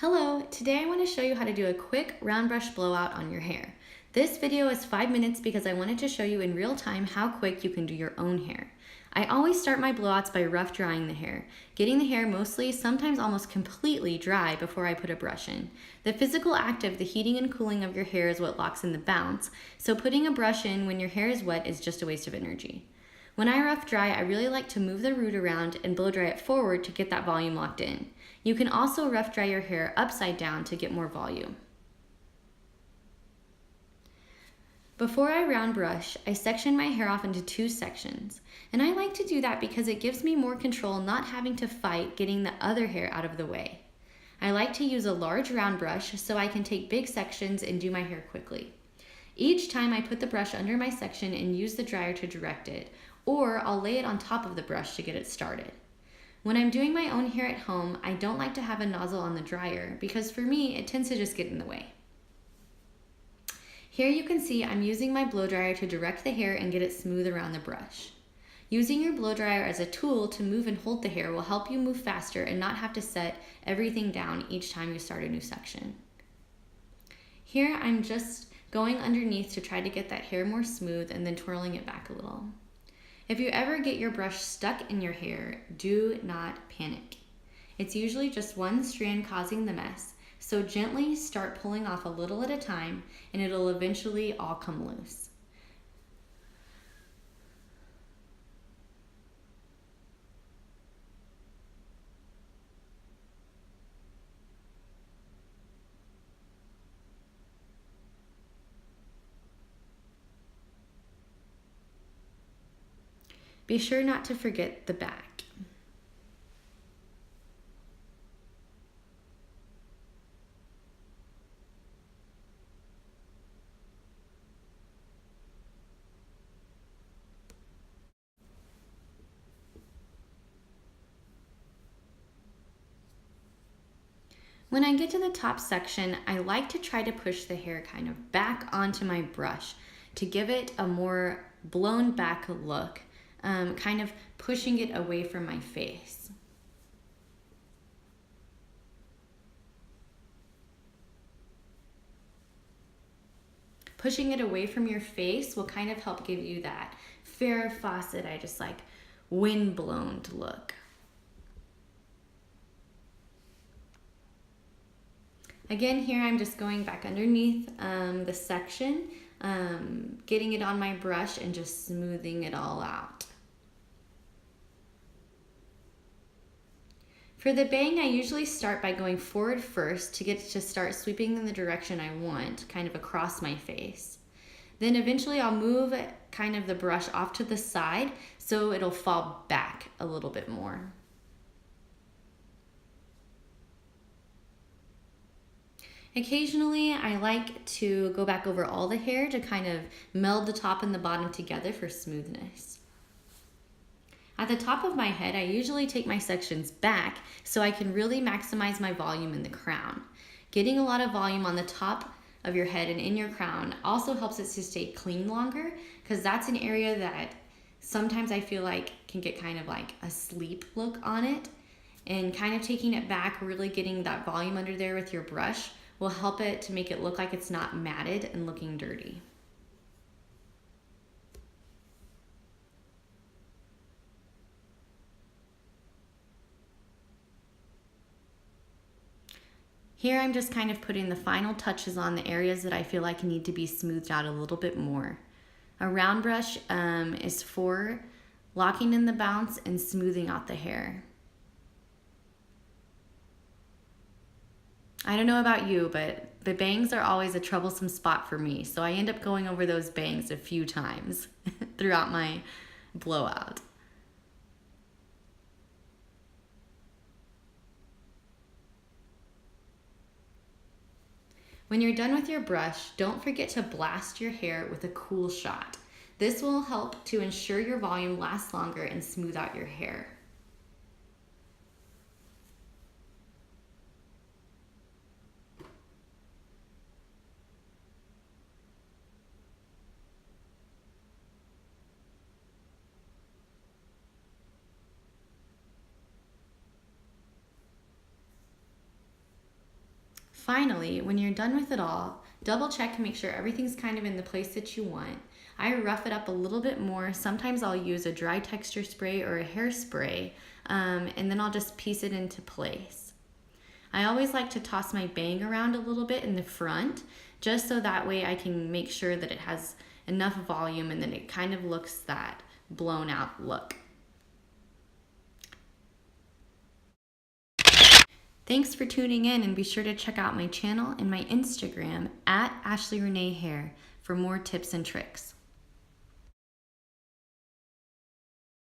Hello, today I want to show you how to do a quick round brush blowout on your hair. This video is 5 minutes because I wanted to show you in real time how quick you can do your own hair. I always start my blowouts by rough drying the hair, getting the hair mostly, sometimes almost completely dry before I put a brush in. The physical act of the heating and cooling of your hair is what locks in the bounce, so putting a brush in when your hair is wet is just a waste of energy. When I rough dry, I really like to move the root around and blow dry it forward to get that volume locked in. You can also rough dry your hair upside down to get more volume. Before I round brush, I section my hair off into 2 sections. And I like to do that because it gives me more control not having to fight getting the other hair out of the way. I like to use a large round brush so I can take big sections and do my hair quickly. Each time I put the brush under my section and use the dryer to direct it, or I'll lay it on top of the brush to get it started. When I'm doing my own hair at home, I don't like to have a nozzle on the dryer because for me, it tends to just get in the way. Here you can see I'm using my blow dryer to direct the hair and get it smooth around the brush. Using your blow dryer as a tool to move and hold the hair will help you move faster and not have to set everything down each time you start a new section. Here I'm just going underneath to try to get that hair more smooth and then twirling it back a little. If you ever get your brush stuck in your hair, do not panic. It's usually just one strand causing the mess, so gently start pulling off a little at a time and it'll eventually all come loose. Be sure not to forget the back. When I get to the top section, I like to try to push the hair kind of back onto my brush to give it a more blown back look. Kind of pushing it away from my face. Pushing it away from your face will kind of help give you that Farrah Fawcett, I just like wind-blown look. Again, here I'm just going back underneath the section, getting it on my brush and just smoothing it all out. For the bang, I usually start by going forward first to get it to start sweeping in the direction I want, kind of across my face. Then eventually I'll move kind of the brush off to the side so it'll fall back a little bit more. Occasionally, I like to go back over all the hair to kind of meld the top and the bottom together for smoothness. At the top of my head, I usually take my sections back so I can really maximize my volume in the crown. Getting a lot of volume on the top of your head and in your crown also helps it to stay clean longer because that's an area that sometimes I feel like can get kind of like a sleep look on it. And kind of taking it back, really getting that volume under there with your brush will help it to make it look like it's not matted and looking dirty. Here I'm just kind of putting the final touches on the areas that I feel like need to be smoothed out a little bit more. A round brush is for locking in the bounce and smoothing out the hair. I don't know about you, but the bangs are always a troublesome spot for me, so I end up going over those bangs a few times throughout my blowout. When you're done with your brush, don't forget to blast your hair with a cool shot. This will help to ensure your volume lasts longer and smooth out your hair. Finally, when you're done with it all, double check to make sure everything's kind of in the place that you want. I rough it up a little bit more. Sometimes I'll use a dry texture spray or a hairspray, and then I'll just piece it into place. I always like to toss my bang around a little bit in the front, just so that way I can make sure that it has enough volume and then it kind of looks that blown out look. Thanks for tuning in, and be sure to check out my channel and my Instagram @AshleyReneeHair for more tips and tricks.